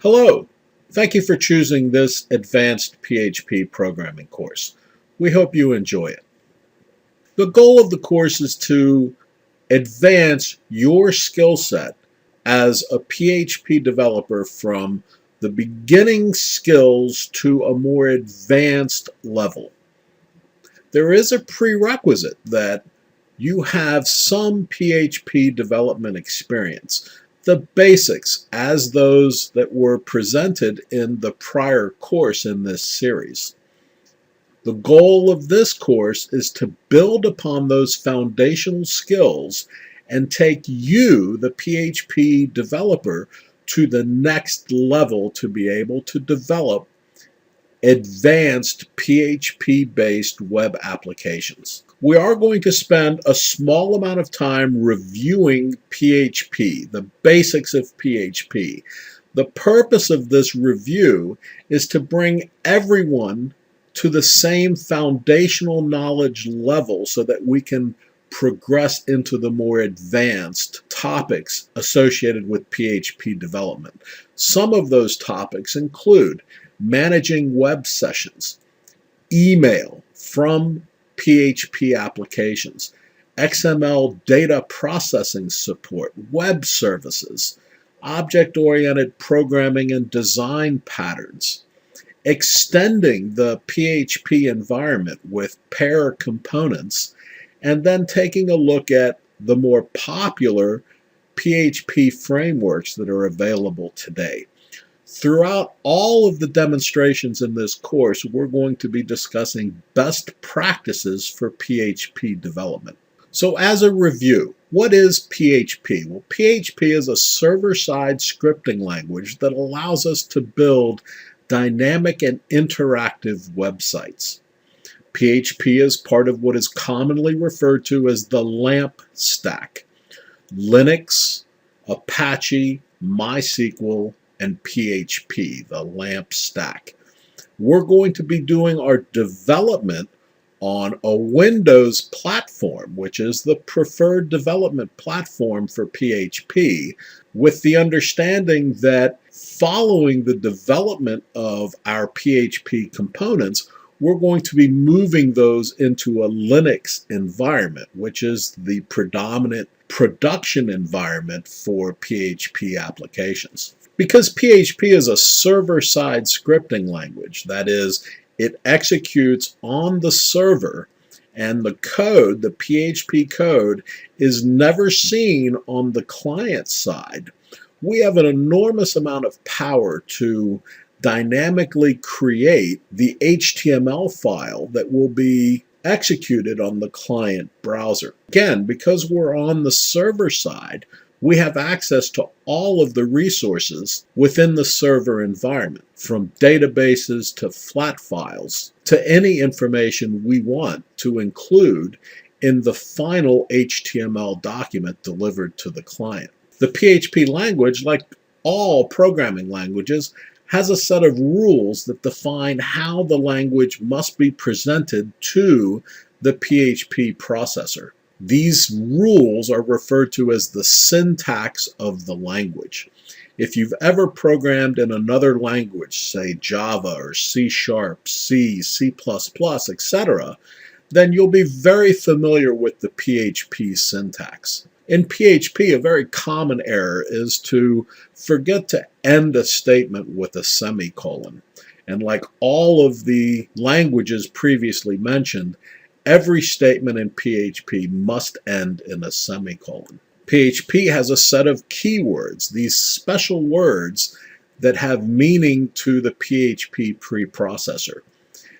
Hello, thank you for choosing this advanced PHP programming course. We hope you enjoy it. The goal of the course is to advance your skill set as a PHP developer from the beginning skills to a more advanced level. There is a prerequisite that you have some PHP development experience, the basics as those that were presented in the prior course in this series. The goal of this course is to build upon those foundational skills and take you, the PHP developer, to the next level to be able to develop advanced PHP-based web applications. We are going to spend a small amount of time reviewing PHP, the basics of PHP. The purpose of this review is to bring everyone to the same foundational knowledge level so that we can progress into the more advanced topics associated with PHP development. Some of those topics include managing web sessions, email from PHP applications, XML data processing support, web services, object-oriented programming and design patterns, extending the PHP environment with pair components, and then taking a look at the more popular PHP frameworks that are available today. Throughout all of the demonstrations in this course, we're going to be discussing best practices for PHP development. So as a review, what is PHP? Well, PHP is a server-side scripting language that allows us to build dynamic and interactive websites. PHP is part of what is commonly referred to as the LAMP stack: Linux, Apache, MySQL, and PHP, the LAMP stack. We're going to be doing our development on a Windows platform, which is the preferred development platform for PHP, with the understanding that following the development of our PHP components, we're going to be moving those into a Linux environment, which is the predominant production environment for PHP applications. Because PHP is a server-side scripting language, that is, it executes on the server, and the code, the PHP code, is never seen on the client side, we have an enormous amount of power to dynamically create the HTML file that will be executed on the client browser. Again, because we're on the server side, we have access to all of the resources within the server environment, from databases to flat files to any information we want to include in the final HTML document delivered to the client. The PHP language, like all programming languages, has a set of rules that define how the language must be presented to the PHP processor. These rules are referred to as the syntax of the language. If you've ever programmed in another language, say Java or C#, C, C++, etc., then you'll be very familiar with the PHP syntax. In PHP, a very common error is to forget to end a statement with a semicolon. And like all of the languages previously mentioned, every statement in PHP must end in a semicolon. PHP has a set of keywords, these special words that have meaning to the PHP preprocessor.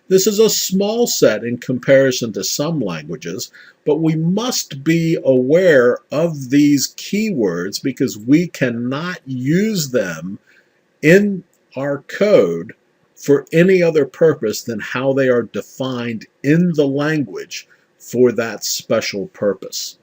This is a small set in comparison to some languages, but we must be aware of these keywords because we cannot use them in our code for any other purpose than how they are defined in the language for that special purpose.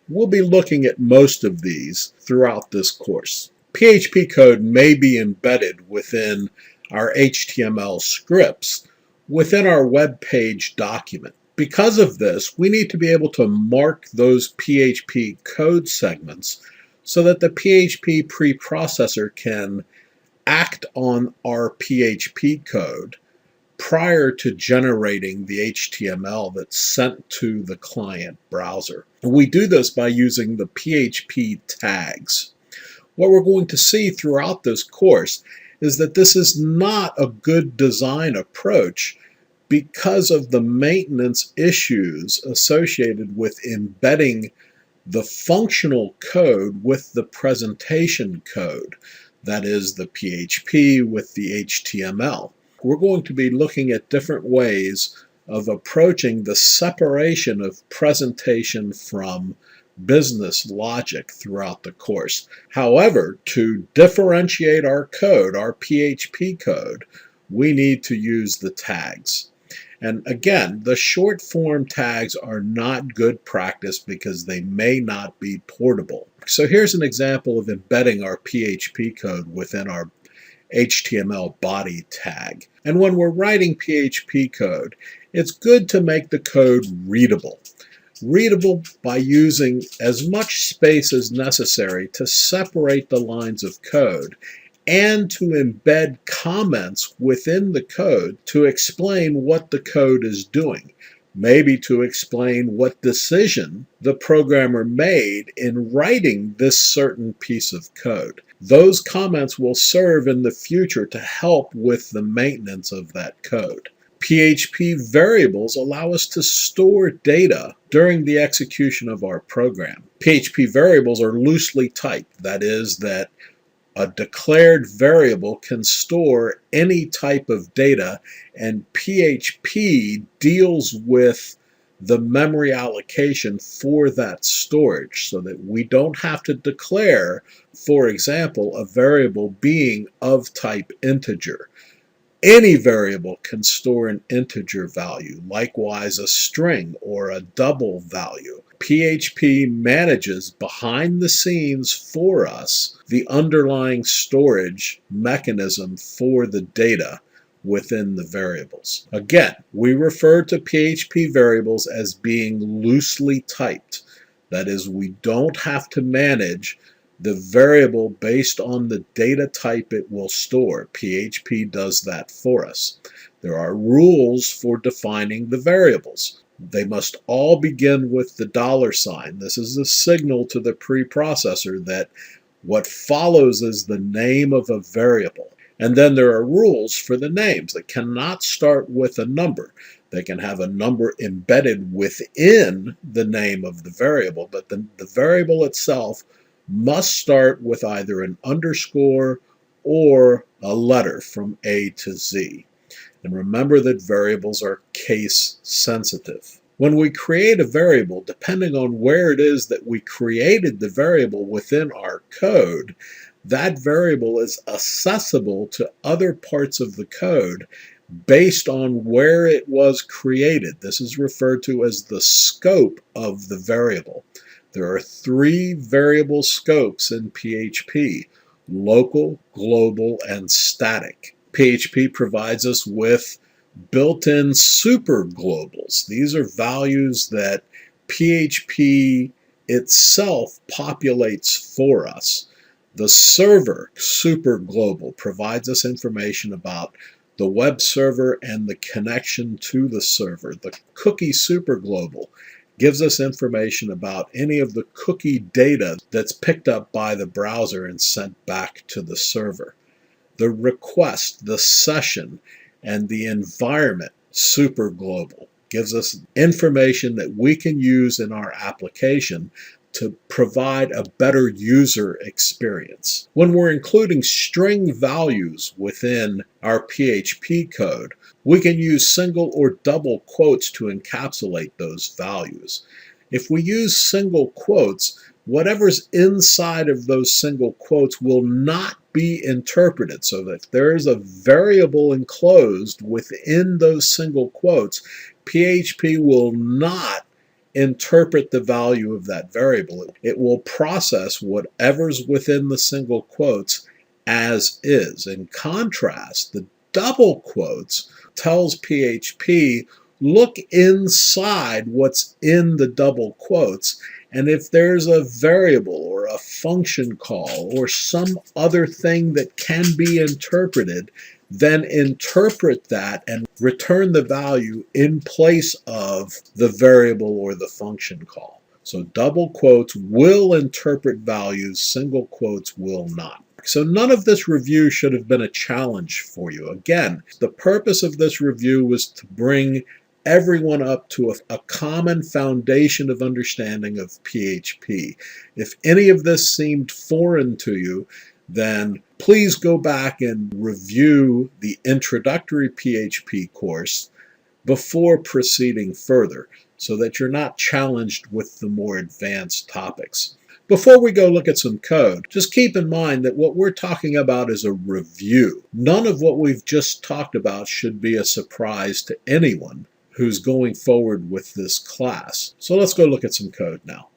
We'll be looking at most of these throughout this course. PHP code may be embedded within our HTML scripts within our web page document. Because of this, we need to be able to mark those PHP code segments so that the PHP preprocessor can act on our PHP code prior to generating the HTML that's sent to the client browser. We do this by using the PHP tags. What we're going to see throughout this course is that this is not a good design approach because of the maintenance issues associated with embedding the functional code with the presentation code, that is the PHP with the HTML. We're going to be looking at different ways of approaching the separation of presentation from business logic throughout the course. However, to differentiate our code, our PHP code, we need to use the tags. And again, the short form tags are not good practice because they may not be portable. So here's an example of embedding our PHP code within our HTML body tag. And when we're writing PHP code, it's good to make the code readable. Readable by using as much space as necessary to separate the lines of code and to embed comments within the code to explain what the code is doing, maybe to explain what decision the programmer made in writing this certain piece of code. Those comments will serve in the future to help with the maintenance of that code. PHP variables allow us to store data during the execution of our program. PHP variables are loosely typed, that is, that a declared variable can store any type of data, and PHP deals with the memory allocation for that storage so that we don't have to declare, for example, a variable being of type integer. Any variable can store an integer value, likewise a string or a double value. PHP manages behind the scenes for us the underlying storage mechanism for the data within the variables. Again, we refer to PHP variables as being loosely typed. That is, we don't have to manage the variable based on the data type it will store. PHP does that for us. There are rules for defining the variables. They must all begin with the $sign. This is a signal to the preprocessor that what follows is the name of a variable. And then there are rules for the names that cannot start with a number. They can have a number embedded within the name of the variable, but the variable itself must start with either an underscore or a letter from A to Z. And remember that variables are case sensitive. When we create a variable, depending on where it is that we created the variable within our code, that variable is accessible to other parts of the code based on where it was created. This is referred to as the scope of the variable. There are 3 variable scopes in PHP: local, global, and static. PHP provides us with built-in superglobals. These are values that PHP itself populates for us. The server superglobal provides us information about the web server and the connection to the server. The cookie superglobal gives us information about any of the cookie data that's picked up by the browser and sent back to the server. The request, the session, and the environment superglobal gives us information that we can use in our application to provide a better user experience. When we're including string values within our PHP code, we can use single or double quotes to encapsulate those values. If we use single quotes, whatever's inside of those single quotes will not be interpreted, so that if there is a variable enclosed within those single quotes, PHP will not interpret the value of that variable. It will process whatever's within the single quotes as is. In contrast, the double quotes tells PHP, look inside what's in the double quotes, and if there's a variable or a function call or some other thing that can be interpreted, then interpret that and return the value in place of the variable or the function call. So double quotes will interpret values, single quotes will not. So none of this review should have been a challenge for you. Again, the purpose of this review was to bring everyone up to a common foundation of understanding of PHP. If any of this seemed foreign to you, then please go back and review the introductory PHP course before proceeding further, so that you're not challenged with the more advanced topics. Before we go look at some code, just keep in mind that what we're talking about is a review. None of what we've just talked about should be a surprise to anyone who's going forward with this class. So let's go look at some code now.